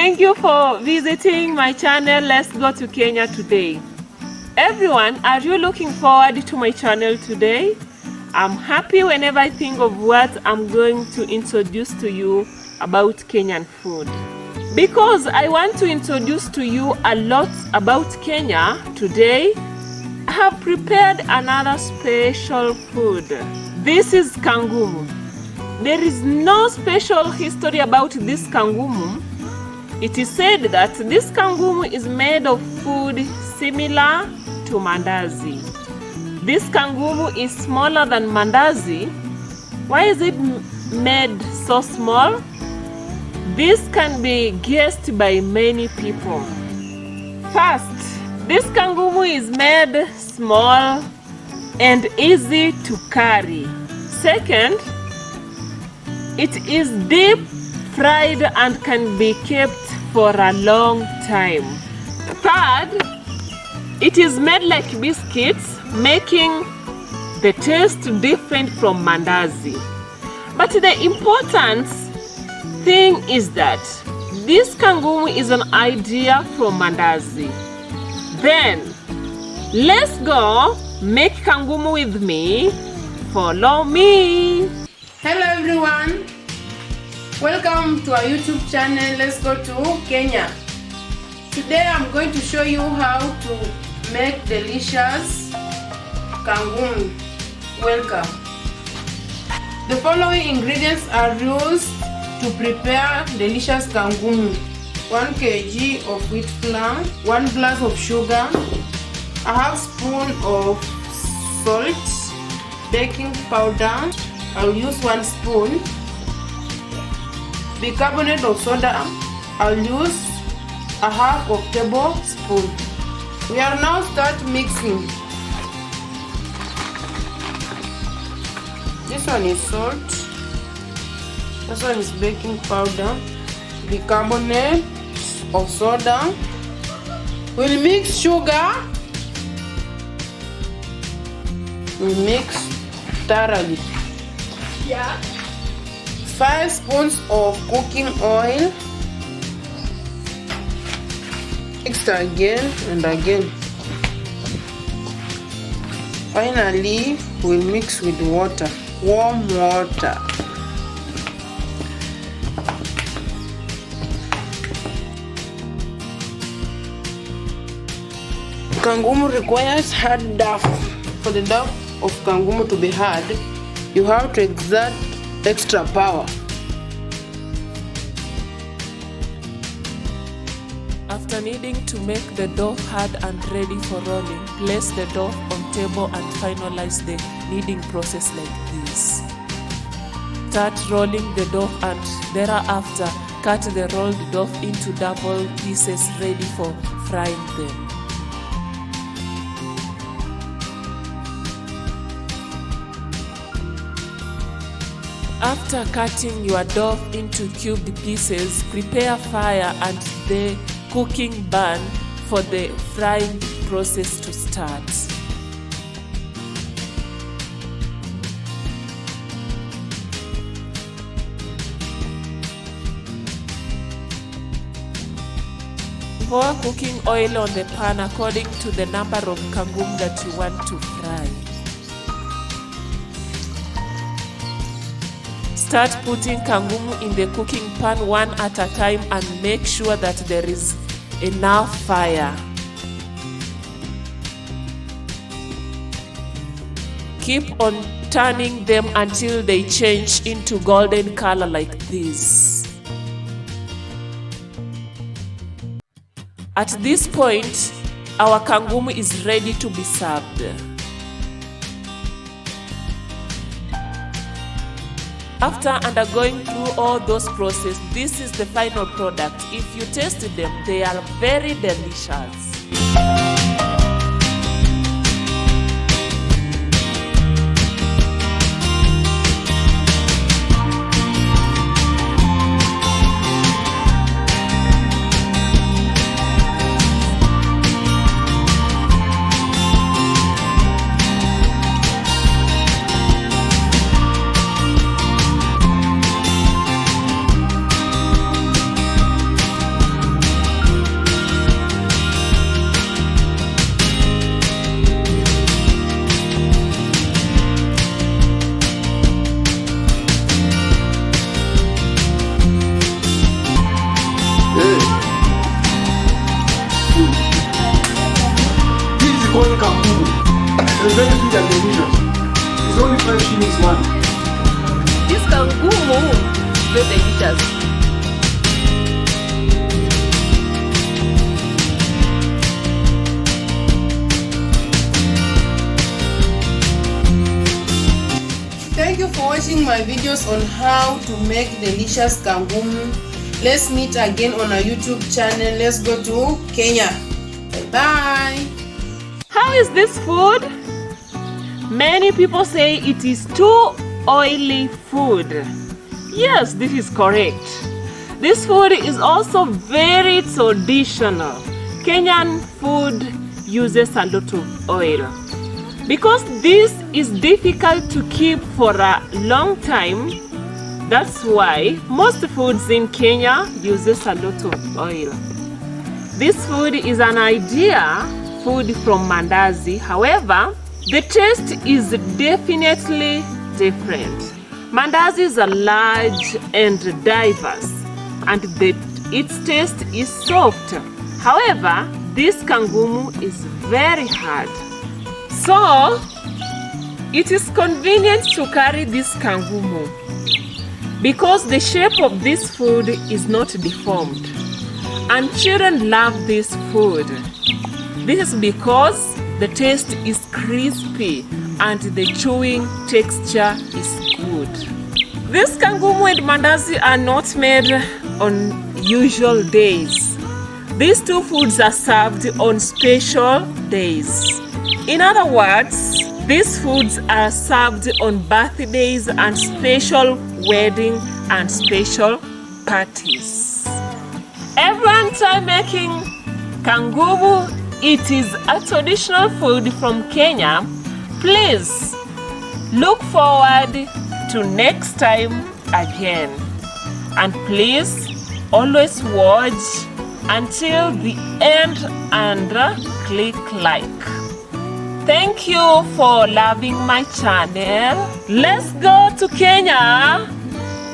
Thank you for visiting my channel. Let's go to Kenya today. Everyone, are you looking forward to my channel today? I'm happy whenever I think of what I'm going to introduce to you about Kenyan food. Because I want to introduce to you a lot about Kenya today, I have prepared another special food. This is Kangumu. There is no special history about this Kangumu. It is said that this Kangumu is made of food similar to Mandazi. This Kangumu is smaller than Mandazi. Why is it made so small? This can be guessed by many people. First, this Kangumu is made small and easy to carry. Second, it is deep fried and can be kept for a long time. Third, it is made like biscuits, making the taste different from Mandazi. But the important thing is that this Kangumu is an idea from Mandazi. Then, let's go make Kangumu with me. Follow me. Hello everyone. Welcome to our YouTube channel. Let's go to Kenya. Today I'm going to show you how to make delicious Kangumu. Welcome. The following ingredients are used to prepare delicious Kangumu. 1 kg of wheat flour, 1 glass of sugar, a half spoon of salt, baking powder, I'll use 1 spoon, bicarbonate of soda, I'll use a half of tablespoon. We are now start mixing. This one is salt, this one is baking powder, bicarbonate of soda. We'll mix sugar. We'll mix thoroughly. 5 spoons of cooking oil. Mix again and again. Finally, we'll mix with water, warm water. Kangumu requires hard dough. For the dough of Kangumu to be hard, you have to exert extra power. After needing to make the dough hard and ready for rolling, place the dough on table and finalize the kneading process like this. Start rolling the dough and thereafter cut the rolled dough into double pieces ready for frying them. After cutting your dough into cubed pieces, prepare fire and the cooking pan for the frying process to start. Pour cooking oil on the pan according to the number of Kangumu that you want to fry. Start putting Kangumu in the cooking pan one at a time and make sure that there is enough fire. Keep on turning them until they change into golden color like this. At this point, our Kangumu is ready to be served. After undergoing through all those processes, this is the final product. If you tasted them, they are very delicious. called Kankumu. They're very sweet and delicious. It's only 5 shillings one. This Kangumu is very delicious. Thank you for watching my videos on how to make delicious kangumu. Let's meet again on our YouTube channel. Let's go to Kenya. Bye. How is this food? Many people say it is too oily food. Yes, this is correct. This food is also very traditional. Kenyan food uses a lot of oil. Because this is difficult to keep for a long time, that's why most foods in Kenya uses a lot of oil. This food is an idea food from Mandazi. However, the taste is definitely different. Mandazis are large and diverse, and its taste is soft. However, this kangumu is very hard. So, it is convenient to carry this kangumu because the shape of this food is not deformed, and children love this food. This is because the taste is crispy and the chewing texture is good. This kangumu and mandazi are not made on usual days. These two foods are served on special days. In other words, these foods are served on birthdays and special wedding and special parties. Everyone try making Kangumu. It is a traditional food from Kenya. Please look forward to next time again. And please always watch until the end and click like. Thank you for loving my channel. Let's go to Kenya.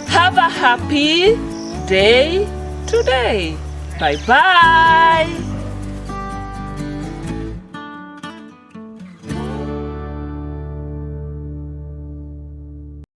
Have a happy day today. Bye bye.